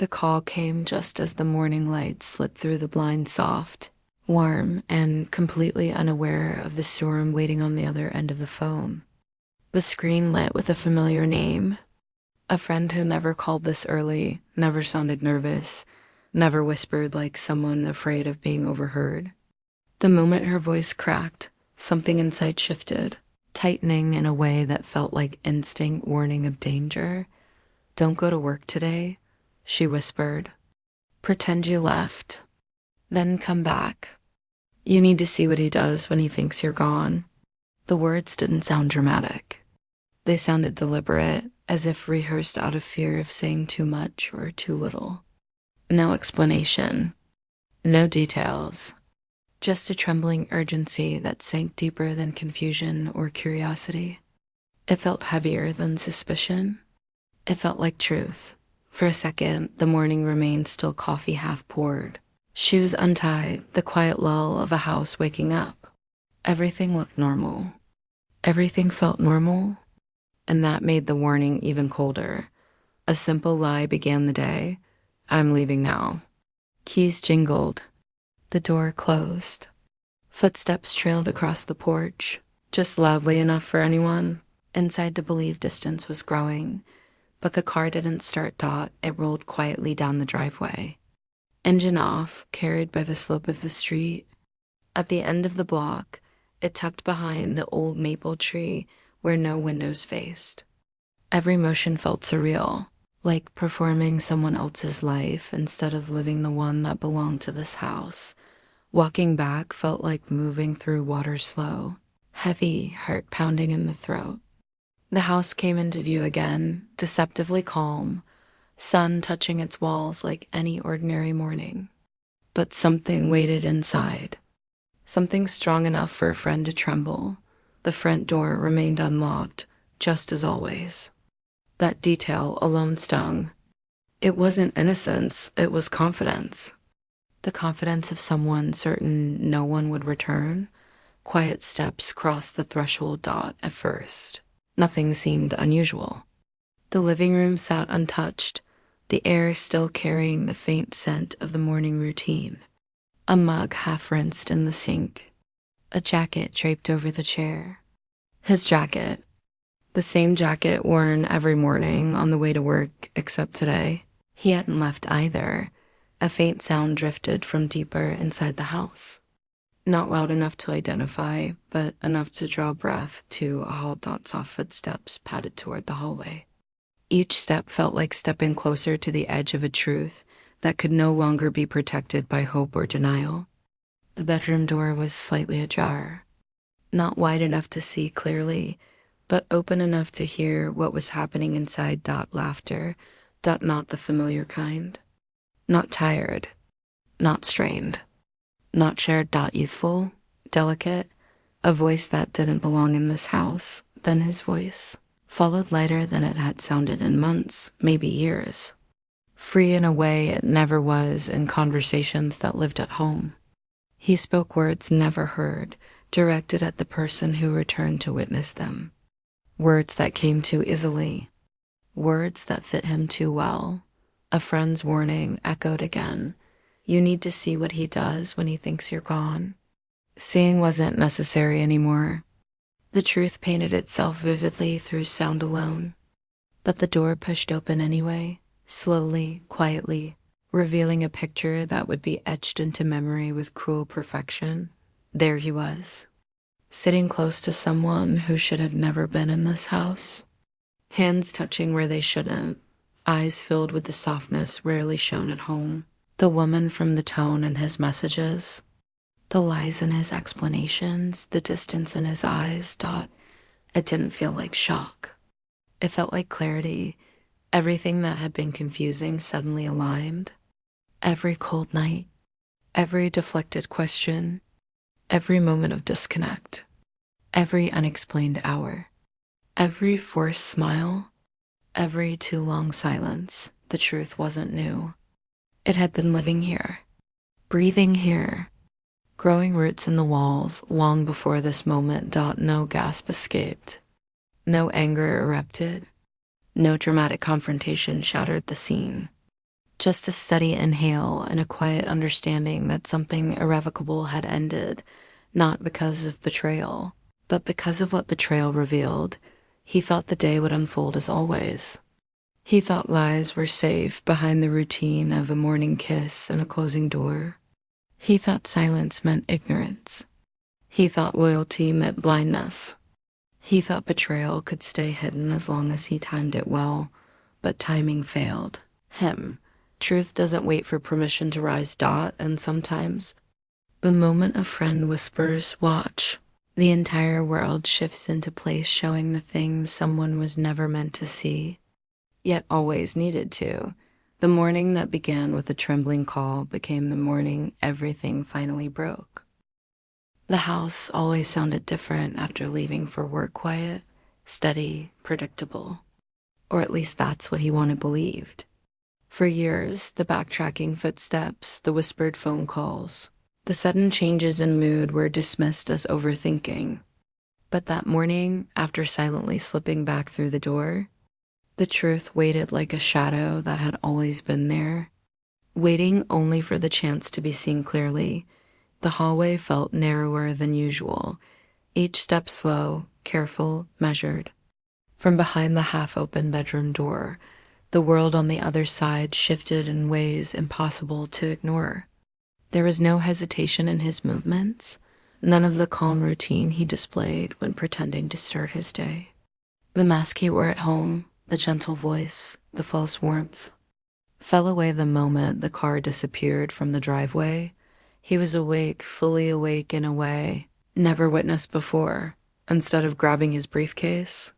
The call came just as the morning light slipped through the blind soft, warm, and completely unaware of the storm waiting on the other end of the phone. The screen lit with a familiar name. A friend who never called this early, never sounded nervous, never whispered like someone afraid of being overheard. The moment her voice cracked, something inside shifted, tightening in a way that felt like instinct warning of danger. "Don't go to work today," she whispered. "Pretend you left. Then come back. You need to see what he does when he thinks you're gone." The words didn't sound dramatic. They sounded deliberate, as if rehearsed out of fear of saying too much or too little. No explanation. No details. Just a trembling urgency that sank deeper than confusion or curiosity. It felt heavier than suspicion. It felt like truth. For a second, the morning remained still, coffee half poured. Shoes untied, the quiet lull of a house waking up. Everything looked normal. Everything felt normal, and that made the warning even colder. A simple lie began the day. "I'm leaving now." Keys jingled. The door closed. Footsteps trailed across the porch, just loudly enough for anyone inside to believe distance was growing. But the car didn't start. It rolled quietly down the driveway. Engine off, carried by the slope of the street. At the end of the block, it tucked behind the old maple tree where no windows faced. Every motion felt surreal, like performing someone else's life instead of living the one that belonged to this house. Walking back felt like moving through water slow, heavy, heart pounding in the throat. The house came into view again, deceptively calm, sun touching its walls like any ordinary morning. But something waited inside. Something strong enough for a friend to tremble. The front door remained unlocked, just as always. That detail alone stung. It wasn't innocence, it was confidence. The confidence of someone certain no one would return. Quiet steps crossed the threshold. At first, nothing seemed unusual. The living room sat untouched, the air still carrying the faint scent of the morning routine. A mug half rinsed in the sink. A jacket draped over the chair. His jacket. The same jacket worn every morning on the way to work, except today. He hadn't left either. A faint sound drifted from deeper inside the house. Not loud enough to identify, but enough to draw breath to a halt. Soft footsteps padded toward the hallway. Each step felt like stepping closer to the edge of a truth that could no longer be protected by hope or denial. The bedroom door was slightly ajar. Not wide enough to see clearly, but open enough to hear what was happening inside. Laughter. Not the familiar kind. Not tired. Not strained. Not shared. Youthful. Delicate. A voice that didn't belong in this house. Then his voice followed, lighter than it had sounded in months, maybe years. Free in a way it never was in conversations that lived at home. He spoke words never heard, directed at the person who returned to witness them. Words that came too easily. Words that fit him too well. A friend's warning echoed again. You need to see what he does when he thinks you're gone. Seeing wasn't necessary anymore. The truth painted itself vividly through sound alone. But the door pushed open anyway, slowly, quietly, revealing a picture that would be etched into memory with cruel perfection. There he was, sitting close to someone who should have never been in this house. Hands touching where they shouldn't, eyes filled with the softness rarely shown at home. The woman from the tone in his messages, the lies in his explanations, the distance in his eyes. It didn't feel like shock. It felt like clarity. Everything that had been confusing suddenly aligned. Every cold night, every deflected question, every moment of disconnect, every unexplained hour, every forced smile, every too long silence. The truth wasn't new. It had been living here, breathing here, growing roots in the walls long before this moment. No gasp escaped. No anger erupted. No dramatic confrontation shattered the scene. Just a steady inhale and a quiet understanding that something irrevocable had ended, not because of betrayal, but because of what betrayal revealed. He thought the day would unfold as always. He thought lies were safe behind the routine of a morning kiss and a closing door. He thought silence meant ignorance. He thought loyalty meant blindness. He thought betrayal could stay hidden as long as he timed it well, but timing failed him. Truth doesn't wait for permission to rise, and sometimes, the moment a friend whispers, "Watch," the entire world shifts into place, showing the things someone was never meant to see, yet always needed to. The morning that began with a trembling call became the morning everything finally broke. The house always sounded different after leaving for work, quiet, steady, predictable. Or at least that's what he wanted believed. For years, the backtracking footsteps, the whispered phone calls, the sudden changes in mood were dismissed as overthinking. But that morning, after silently slipping back through the door, the truth waited like a shadow that had always been there, waiting only for the chance to be seen clearly. The hallway felt narrower than usual, each step slow, careful, measured. From behind the half-open bedroom door, the world on the other side shifted in ways impossible to ignore. There was no hesitation in his movements, none of the calm routine he displayed when pretending to start his day. The mask he wore at home, the gentle voice, the false warmth, fell away the moment the car disappeared from the driveway. He was awake, fully awake in a way never witnessed before. Instead of grabbing his briefcase,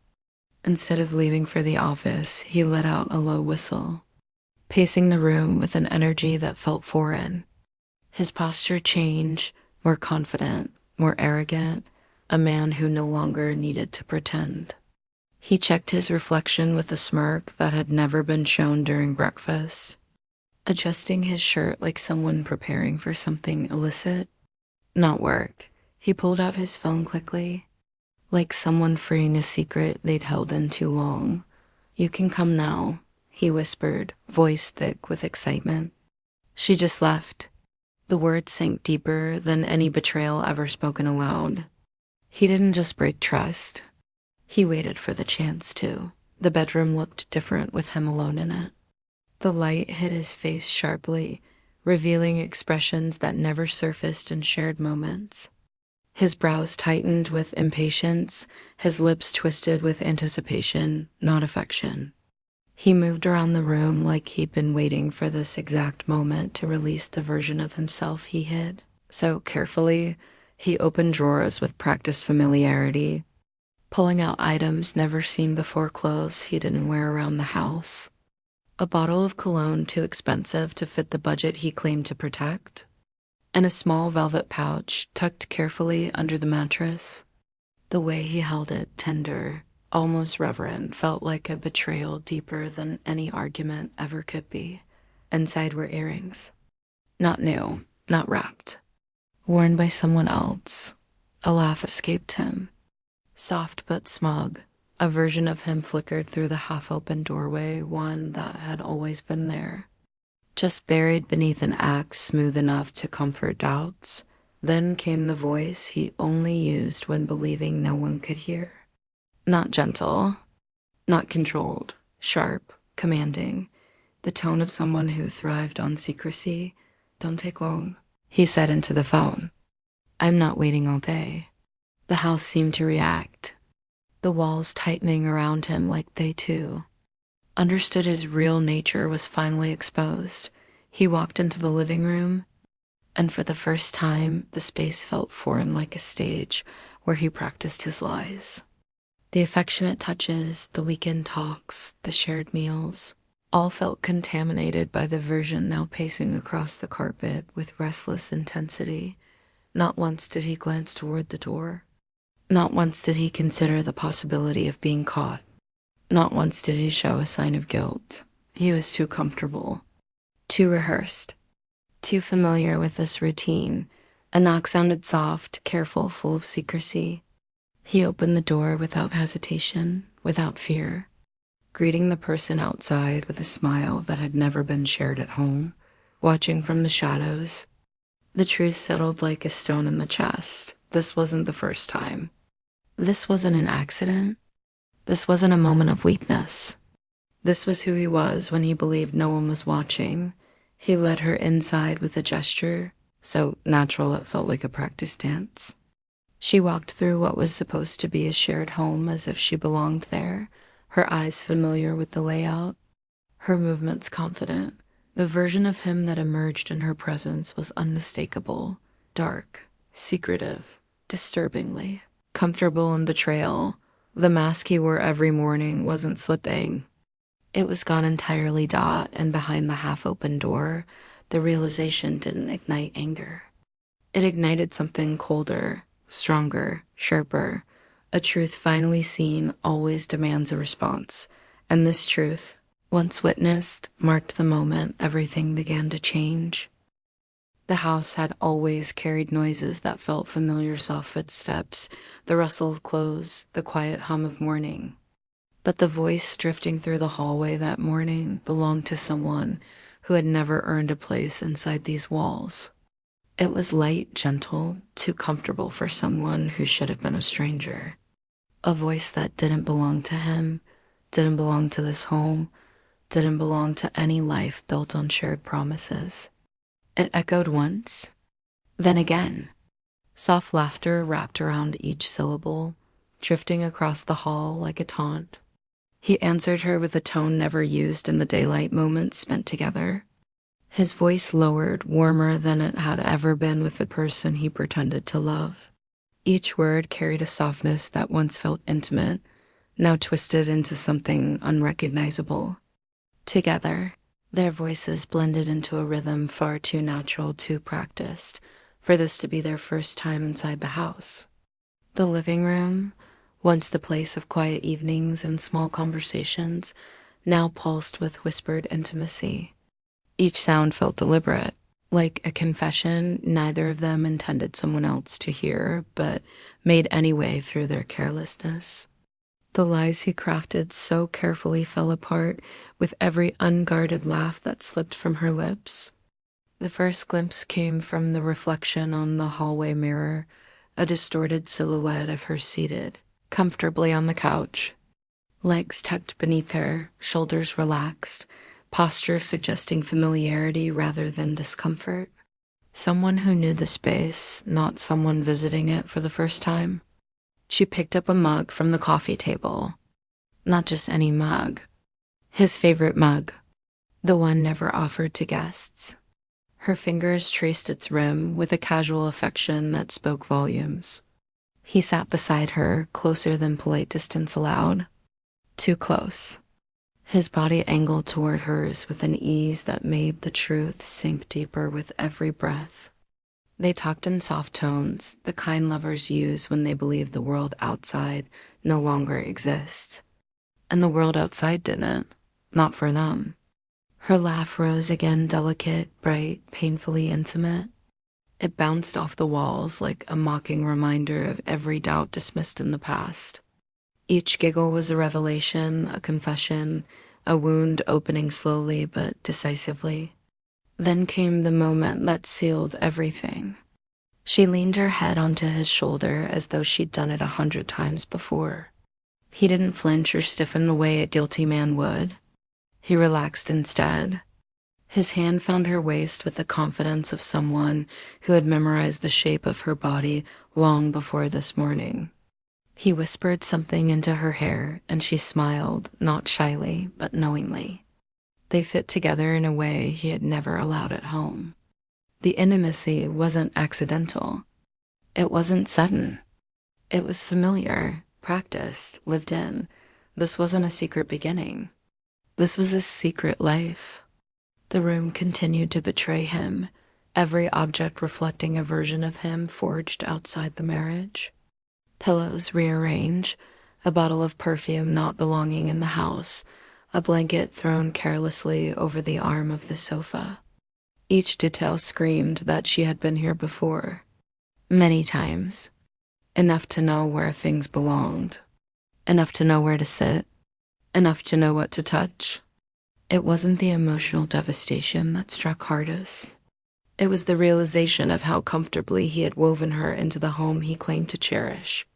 instead of leaving for the office, he let out a low whistle, pacing the room with an energy that felt foreign. His posture changed, more confident, more arrogant, a man who no longer needed to pretend. He checked his reflection with a smirk that had never been shown during breakfast, adjusting his shirt like someone preparing for something illicit, not work. He pulled out his phone quickly, like someone freeing a secret they'd held in too long. "You can come now," he whispered, voice thick with excitement. "She just left." The words sank deeper than any betrayal ever spoken aloud. He didn't just break trust. He waited for the chance to. The bedroom looked different with him alone in it. The light hit his face sharply, revealing expressions that never surfaced in shared moments. His brows tightened with impatience, his lips twisted with anticipation, not affection. He moved around the room like he'd been waiting for this exact moment to release the version of himself he hid. So carefully, he opened drawers with practiced familiarity, pulling out items never seen before, clothes he didn't wear around the house, a bottle of cologne too expensive to fit the budget he claimed to protect, and a small velvet pouch tucked carefully under the mattress. The way he held it, tender, almost reverent, felt like a betrayal deeper than any argument ever could be. Inside were earrings. Not new, not wrapped. Worn by someone else. A laugh escaped him. Soft but smug, a version of him flickered through the half-open doorway, one that had always been there, just buried beneath an act smooth enough to comfort doubts. Then came the voice he only used when believing no one could hear. Not gentle, not controlled, sharp, commanding, the tone of someone who thrived on secrecy. "Don't take long," he said into the phone. "I'm not waiting all day." The house seemed to react, the walls tightening around him like they too understood his real nature was finally exposed. He walked into the living room, and for the first time, the space felt foreign, like a stage where he practiced his lies. The affectionate touches, the weekend talks, the shared meals, all felt contaminated by the version now pacing across the carpet with restless intensity. Not once did he glance toward the door. Not once did he consider the possibility of being caught. Not once did he show a sign of guilt. He was too comfortable, too rehearsed, too familiar with this routine. A knock sounded soft, careful, full of secrecy. He opened the door without hesitation, without fear. greeting the person outside with a smile that had never been shared at home, watching from the shadows. The truth settled like a stone in the chest. This wasn't the first time. This wasn't an accident. This wasn't a moment of weakness. This was who he was when he believed no one was watching. He led her inside with a gesture, so natural it felt like a practice dance. She walked through what was supposed to be a shared home as if she belonged there, her eyes familiar with the layout, her movements confident. The version of him that emerged in her presence was unmistakable, dark, secretive, disturbingly, comfortable in betrayal. The mask he wore every morning wasn't slipping. It was gone entirely. And behind the half-open door, the realization didn't ignite anger. It ignited something colder, stronger, sharper. A truth finally seen always demands a response, and this truth, once witnessed, marked the moment everything began to change. The house had always carried noises that felt familiar, soft footsteps, the rustle of clothes, the quiet hum of morning. But the voice drifting through the hallway that morning belonged to someone who had never earned a place inside these walls. It was light, gentle, too comfortable for someone who should have been a stranger. A voice that didn't belong to him, didn't belong to this home, didn't belong to any life built on shared promises. It echoed once, then again. Soft laughter wrapped around each syllable, drifting across the hall like a taunt. He answered her with a tone never used in the daylight moments spent together. His voice lowered, warmer than it had ever been with the person he pretended to love. Each word carried a softness that once felt intimate, now twisted into something unrecognizable. Together, their voices blended into a rhythm far too natural, too practiced, for this to be their first time inside the house. The living room, once the place of quiet evenings and small conversations, now pulsed with whispered intimacy. Each sound felt deliberate, like a confession neither of them intended someone else to hear, but made anyway through their carelessness. The lies he crafted so carefully fell apart with every unguarded laugh that slipped from her lips. The first glimpse came from the reflection on the hallway mirror, a distorted silhouette of her seated comfortably on the couch, legs tucked beneath her, shoulders relaxed, posture suggesting familiarity rather than discomfort. Someone who knew the space, not someone visiting it for the first time. She picked up a mug from the coffee table. Not just any mug. His favorite mug. The one never offered to guests. Her fingers traced its rim with a casual affection that spoke volumes. He sat beside her, closer than polite distance allowed. Too close. His body angled toward hers with an ease that made the truth sink deeper with every breath. They talked in soft tones, the kind lovers use when they believe the world outside no longer exists. And the world outside didn't. Not for them. Her laugh rose again, delicate, bright, painfully intimate. It bounced off the walls like a mocking reminder of every doubt dismissed in the past. Each giggle was a revelation, a confession, a wound opening slowly but decisively. Then came the moment that sealed everything. She leaned her head onto his shoulder as though she'd done it 100 times before. He didn't flinch or stiffen the way a guilty man would. He relaxed instead. His hand found her waist with the confidence of someone who had memorized the shape of her body long before this morning. He whispered something into her hair, and she smiled, not shyly, but knowingly. They fit together in a way he had never allowed at home. The intimacy wasn't accidental. It wasn't sudden. It was familiar, practiced, lived in. This wasn't a secret beginning. This was a secret life. The room continued to betray him, every object reflecting a version of him forged outside the marriage. Pillows rearranged, a bottle of perfume not belonging in the house, a blanket thrown carelessly over the arm of the sofa. Each detail screamed that she had been here before. Many times. Enough to know where things belonged. Enough to know where to sit. enough to know what to touch. It wasn't the emotional devastation that struck hardest. It was the realization of how comfortably he had woven her into the home he claimed to cherish.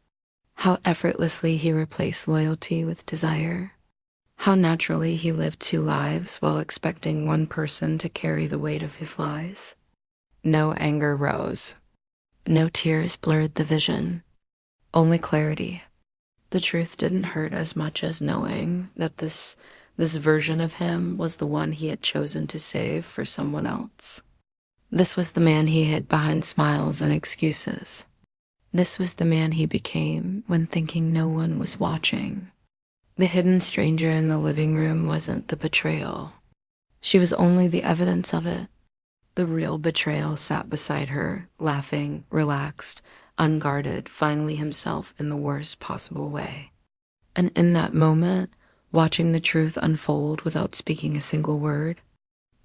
How effortlessly he replaced loyalty with desire. How naturally he lived two lives while expecting one person to carry the weight of his lies. No anger rose. No tears blurred the vision. Only clarity. The truth didn't hurt as much as knowing that this version of him was the one he had chosen to save for someone else. This was the man he hid behind smiles and excuses. This was the man he became when thinking no one was watching. The hidden stranger in the living room wasn't the betrayal. She was only the evidence of it. The real betrayal sat beside her, laughing, relaxed, unguarded, finally himself in the worst possible way. And in that moment, watching the truth unfold without speaking a single word,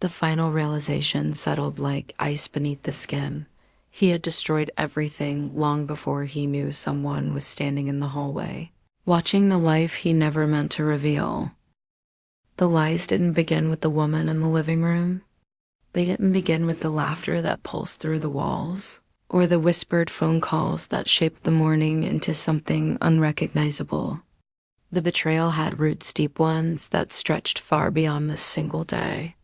the final realization settled like ice beneath the skin. He had destroyed everything long before he knew someone was standing in the hallway, watching the life he never meant to reveal. The lies didn't begin with the woman in the living room. They didn't begin with the laughter that pulsed through the walls, or the whispered phone calls that shaped the morning into something unrecognizable. The betrayal had roots, deep ones that stretched far beyond this single day.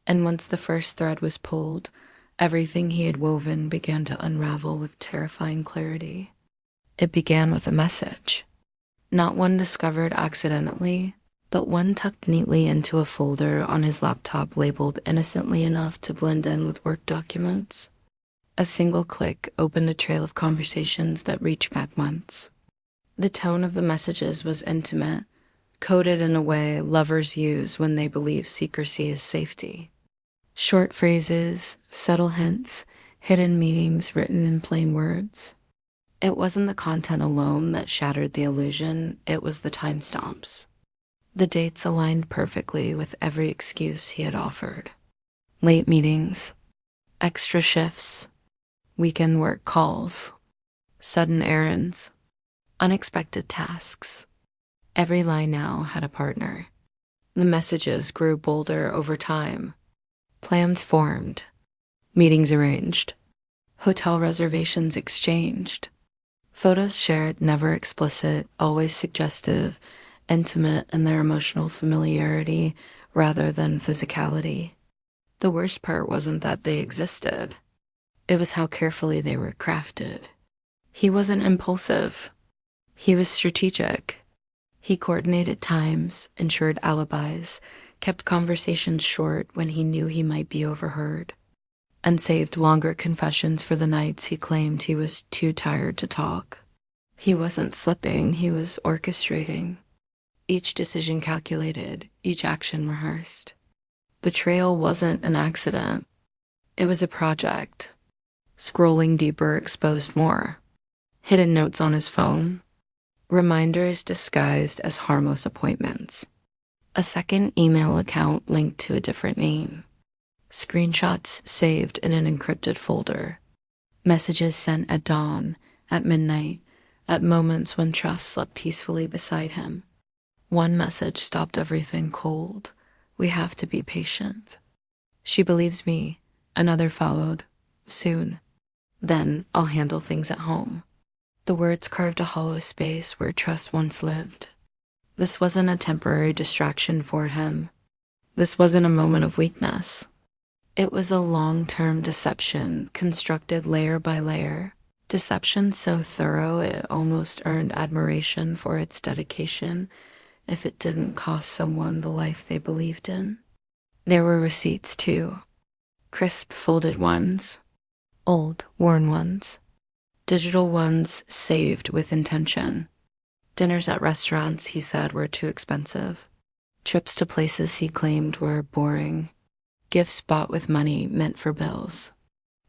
And once the first thread was pulled, everything he had woven began to unravel with terrifying clarity. It began with a message. Not one discovered accidentally, but one tucked neatly into a folder on his laptop labeled innocently enough to blend in with work documents. A single click opened a trail of conversations that reached back months. The tone of the messages was intimate, coded in a way lovers use when they believe secrecy is safety. Short phrases, subtle hints, hidden meanings written in plain words. It wasn't the content alone that shattered the illusion, it was the timestamps. The dates aligned perfectly with every excuse he had offered. Late meetings, extra shifts, weekend work calls, sudden errands, unexpected tasks. Every line now had a partner. The messages grew bolder over time. Plans formed, meetings arranged, hotel reservations exchanged, photos shared, never explicit, always suggestive, intimate in their emotional familiarity rather than physicality. The worst part wasn't that they existed. It was how carefully they were crafted. He wasn't impulsive. He was strategic. He coordinated times, ensured alibis, kept conversations short when he knew he might be overheard, and saved longer confessions for the nights he claimed he was too tired to talk. He wasn't slipping, he was orchestrating. Each decision calculated, each action rehearsed. Betrayal wasn't an accident. It was a project. Scrolling deeper exposed more. Hidden notes on his phone. Reminders disguised as harmless appointments. A second email account linked to a different name. Screenshots saved in an encrypted folder. Messages sent at dawn, at midnight, at moments when trust slept peacefully beside him. One message stopped everything cold. We have to be patient. She believes me. Another followed. Soon. Then I'll handle things at home. The words carved a hollow space where trust once lived. This wasn't a temporary distraction for him. This wasn't a moment of weakness. It was a long-term deception, constructed layer by layer. Deception so thorough it almost earned admiration for its dedication if it didn't cost someone the life they believed in. There were receipts, too. Crisp, folded ones. Old, worn ones. Digital ones saved with intention. Dinners at restaurants he said were too expensive. Trips to places he claimed were boring. Gifts bought with money meant for bills.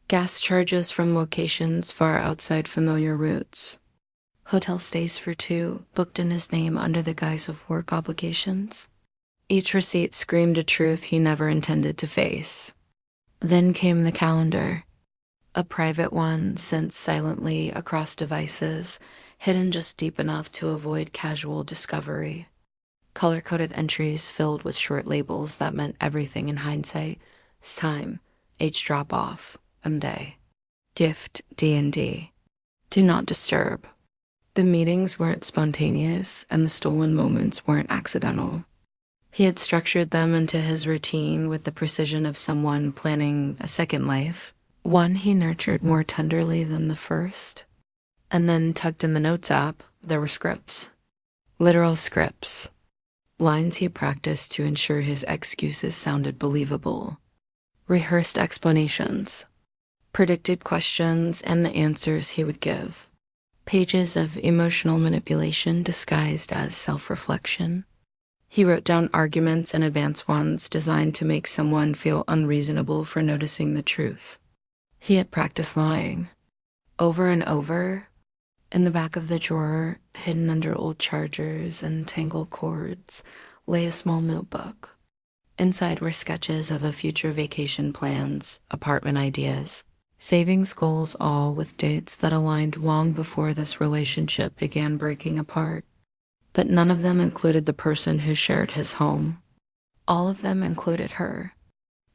Gas charges from locations far outside familiar routes. Hotel stays for two, booked in his name under the guise of work obligations. Each receipt screamed a truth he never intended to face. Then came the calendar. A private one sent silently across devices, hidden just deep enough to avoid casual discovery. Color-coded entries filled with short labels that meant everything in hindsight. Time, age drop-off, day. Gift, D&D. Do not disturb. The meetings weren't spontaneous, and the stolen moments weren't accidental. He had structured them into his routine with the precision of someone planning a second life, one he nurtured more tenderly than the first. And then tucked in the notes app, there were scripts. Literal scripts. Lines he practiced to ensure his excuses sounded believable. Rehearsed explanations. Predicted questions and the answers he would give. Pages of emotional manipulation disguised as self-reflection. He wrote down arguments and advanced ones designed to make someone feel unreasonable for noticing the truth. He had practiced lying. Over and over. In the back of the drawer, hidden under old chargers and tangled cords, lay a small notebook. Inside were sketches of a future vacation plans, apartment ideas, savings goals, all with dates that aligned long before this relationship began breaking apart. But none of them included the person who shared his home. All of them included her.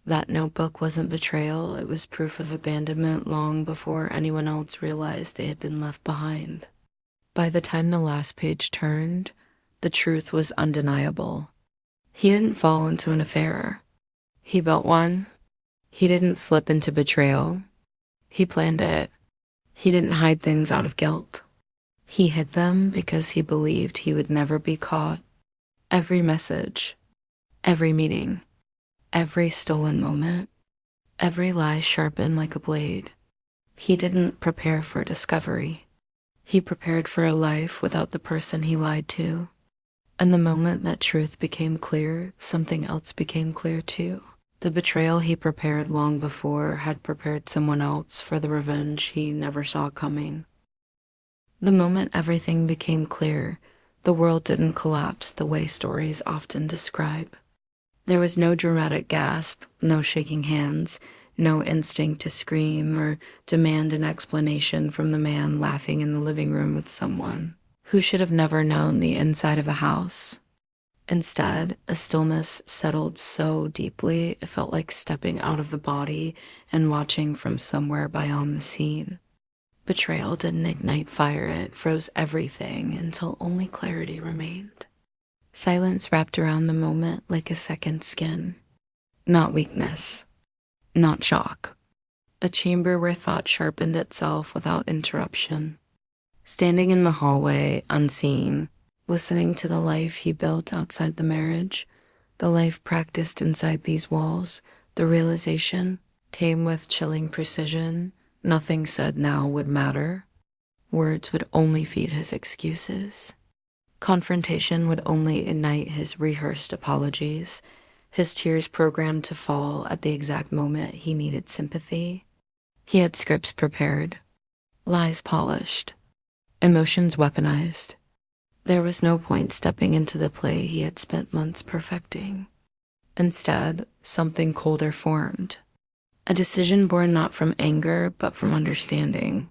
That notebook wasn't betrayal, it was proof of abandonment long before anyone else realized they had been left behind. By the time the last page turned, the truth was undeniable. He didn't fall into an affair. He built one. He didn't slip into betrayal. He planned it. He didn't hide things out of guilt. He hid them because he believed he would never be caught. Every message, every meeting, every stolen moment, every lie sharpened like a blade. He didn't prepare for discovery. He prepared for a life without the person he lied to. And the moment that truth became clear, something else became clear too. The betrayal he prepared long before had prepared someone else for the revenge he never saw coming. The moment everything became clear, the world didn't collapse the way stories often describe. There was no dramatic gasp, no shaking hands, no instinct to scream or demand an explanation from the man laughing in the living room with someone who should have never known the inside of a house. Instead, a stillness settled so deeply it felt like stepping out of the body and watching from somewhere beyond the scene. Betrayal didn't ignite fire, it froze everything until only clarity remained. Silence wrapped around the moment like a second skin. Not weakness. Not shock. A chamber where thought sharpened itself without interruption. Standing in the hallway, unseen, listening to the life he built outside the marriage, the life practiced inside these walls, the realization came with chilling precision. Nothing said now would matter. Words would only feed his excuses. Confrontation would only ignite his rehearsed apologies, his tears programmed to fall at the exact moment he needed sympathy. He had scripts prepared, lies polished, emotions weaponized. There was no point stepping into the play he had spent months perfecting. Instead, something colder formed. A decision born not from anger, but from understanding.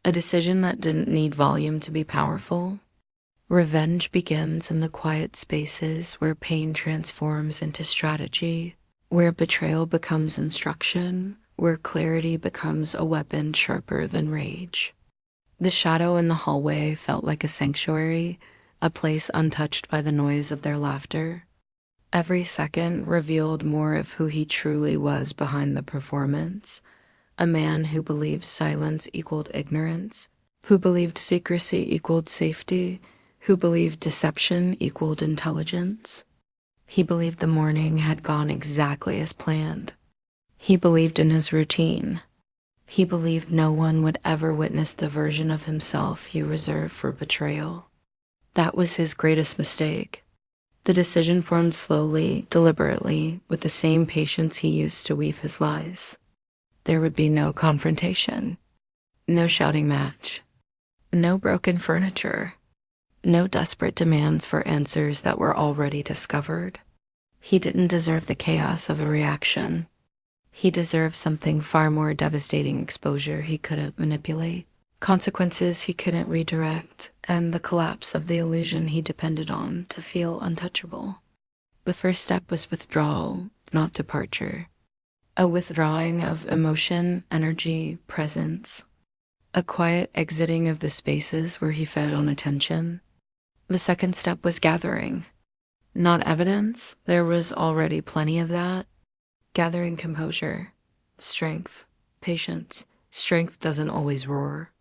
A decision that didn't need volume to be powerful. Revenge begins in the quiet spaces where pain transforms into strategy, where betrayal becomes instruction, where clarity becomes a weapon sharper than rage. The shadow in the hallway felt like a sanctuary, a place untouched by the noise of their laughter. Every second revealed more of who he truly was behind the performance, a man who believed silence equaled ignorance, who believed secrecy equaled safety, who believed deception equaled intelligence. He believed the morning had gone exactly as planned. He believed in his routine. He believed no one would ever witness the version of himself he reserved for betrayal. That was his greatest mistake. The decision formed slowly, deliberately, with the same patience he used to weave his lies. There would be no confrontation, no shouting match, no broken furniture, no desperate demands for answers that were already discovered. He didn't deserve the chaos of a reaction. He deserved something far more devastating exposure he couldn't manipulate. consequences he couldn't redirect, and the collapse of the illusion he depended on to feel untouchable. The first step was withdrawal, not departure. A withdrawing of emotion, energy, presence. A quiet exiting of the spaces where he fed on attention. The second step was gathering. Not evidence, there was already plenty of that. Gathering composure, strength, patience. Strength doesn't always roar.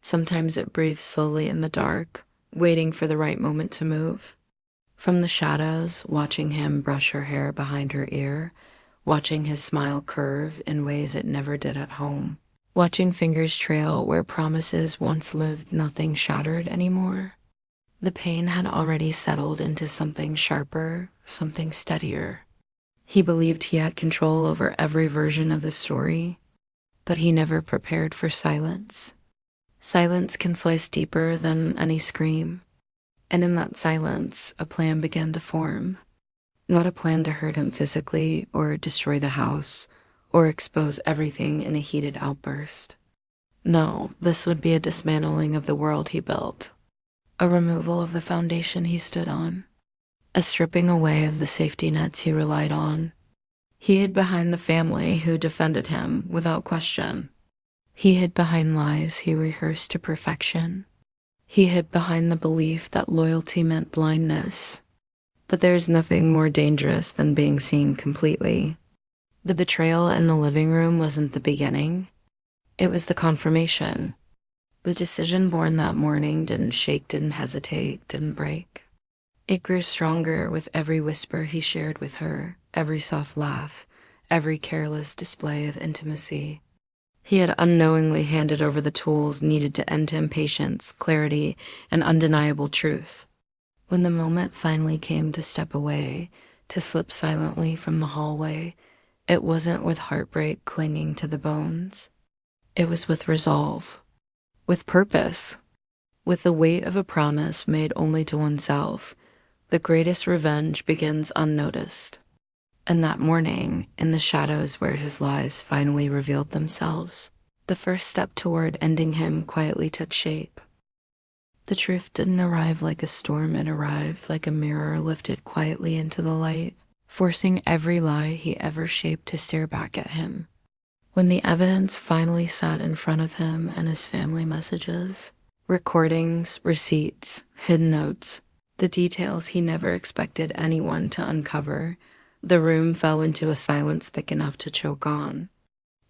Sometimes it breathes slowly in the dark, waiting for the right moment to move. From the shadows, watching him brush her hair behind her ear, watching his smile curve in ways it never did at home, watching fingers trail where promises once lived nothing shattered anymore. The pain had already settled into something sharper, something steadier. He believed he had control over every version of the story, but he never prepared for silence. Silence can slice deeper than any scream, and in that silence, a plan began to form. Not a plan to hurt him physically or destroy the house or expose everything in a heated outburst. No, this would be a dismantling of the world he built, a removal of the foundation he stood on, a stripping away of the safety nets he relied on. He hid behind the family who defended him without question. He hid behind lies he rehearsed to perfection. He hid behind the belief that loyalty meant blindness. But there's nothing more dangerous than being seen completely. The betrayal in the living room wasn't the beginning. It was the confirmation. The decision born that morning didn't shake, didn't hesitate, didn't break. It grew stronger with every whisper he shared with her, every soft laugh, every careless display of intimacy. He had unknowingly handed over the tools needed to end him patience, clarity, and undeniable truth. When the moment finally came to step away, to slip silently from the hallway, it wasn't with heartbreak clinging to the bones. It was with resolve, with purpose, with the weight of a promise made only to oneself. The greatest revenge begins unnoticed. And that morning, in the shadows where his lies finally revealed themselves, the first step toward ending him quietly took shape. The truth didn't arrive like a storm, it arrived like a mirror lifted quietly into the light, forcing every lie he ever shaped to stare back at him. When the evidence finally sat in front of him and his family messages, recordings, receipts, hidden notes, the details he never expected anyone to uncover, the room fell into a silence thick enough to choke on.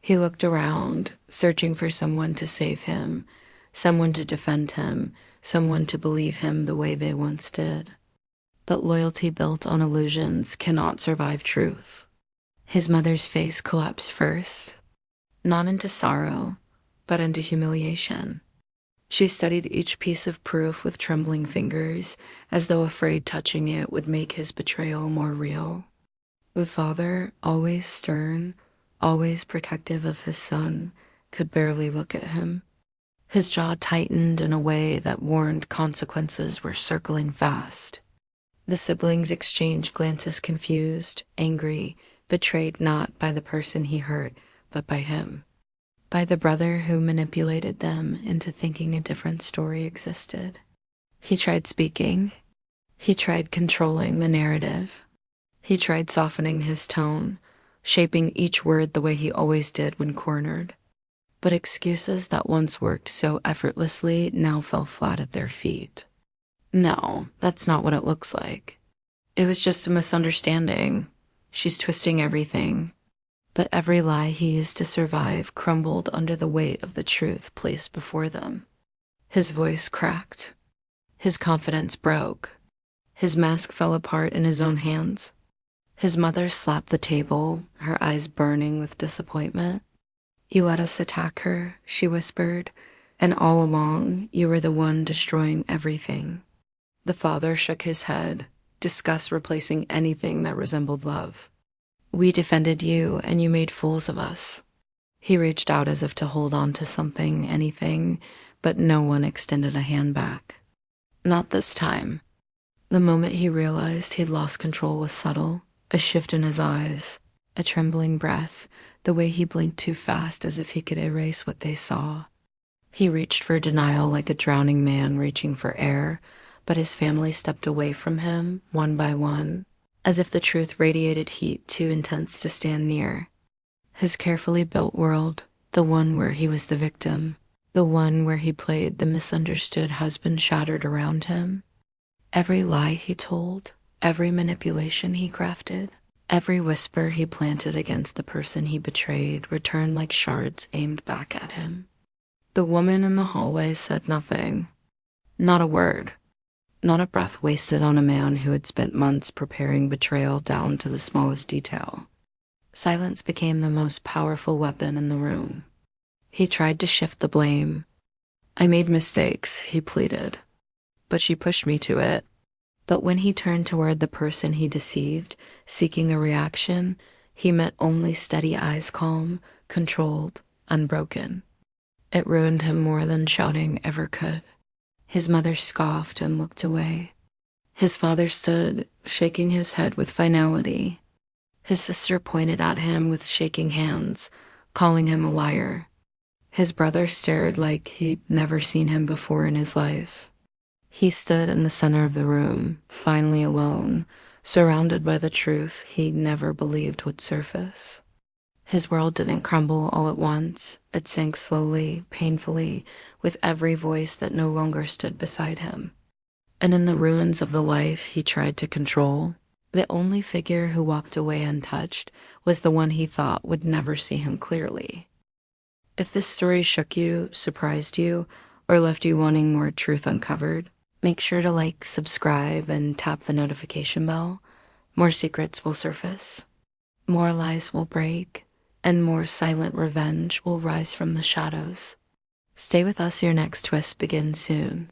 He looked around, searching for someone to save him, someone to defend him, someone to believe him the way they once did. But loyalty built on illusions cannot survive truth. His mother's face collapsed first, not into sorrow, but into humiliation. She studied each piece of proof with trembling fingers, as though afraid touching it would make his betrayal more real. The father, always stern, always protective of his son, could barely look at him. His jaw tightened in a way that warned consequences were circling fast. The siblings exchanged glances, confused, angry, betrayed not by the person he hurt, but by him. By the brother who manipulated them into thinking a different story existed. He tried speaking. He tried controlling the narrative. He tried softening his tone, shaping each word the way he always did when cornered. But excuses that once worked so effortlessly now fell flat at their feet. No, that's not what it looks like. It was just a misunderstanding. She's twisting everything. But every lie he used to survive crumbled under the weight of the truth placed before them. His voice cracked. His confidence broke. His mask fell apart in his own hands. His mother slapped the table, her eyes burning with disappointment. "You let us attack her," she whispered, "and all along you were the one destroying everything." The father shook his head, disgust replacing anything that resembled love. "We defended you, and you made fools of us." He reached out as if to hold on to something, anything, but no one extended a hand back. Not this time. The moment he realized he'd lost control was subtle, a shift in his eyes, a trembling breath, the way he blinked too fast as if he could erase what they saw. He reached for denial like a drowning man reaching for air, but his family stepped away from him, one by one, as if the truth radiated heat too intense to stand near. His carefully built world, the one where he was the victim, the one where he played the misunderstood husband, shattered around him. Every lie he told, every manipulation he crafted, every whisper he planted against the person he betrayed returned like shards aimed back at him. The woman in the hallway said nothing. Not a word. Not a breath wasted on a man who had spent months preparing betrayal down to the smallest detail. Silence became the most powerful weapon in the room. He tried to shift the blame. I made mistakes, he pleaded, but she pushed me to it. But when he turned toward the person he deceived, seeking a reaction, he met only steady eyes, calm, controlled, unbroken. It ruined him more than shouting ever could. His mother scoffed and looked away. His father stood, shaking his head with finality. His sister pointed at him with shaking hands, calling him a liar. His brother stared like he'd never seen him before in his life. He stood in the center of the room, finally alone, surrounded by the truth he never believed would surface. His world didn't crumble all at once. It sank slowly, painfully, with every voice that no longer stood beside him. And in the ruins of the life he tried to control, the only figure who walked away untouched was the one he thought would never see him clearly. If this story shook you, surprised you, or left you wanting more truth uncovered, make sure to like, subscribe, and tap the notification bell. More secrets will surface. More lies will break. And more silent revenge will rise from the shadows. Stay with us, your next twist begins soon.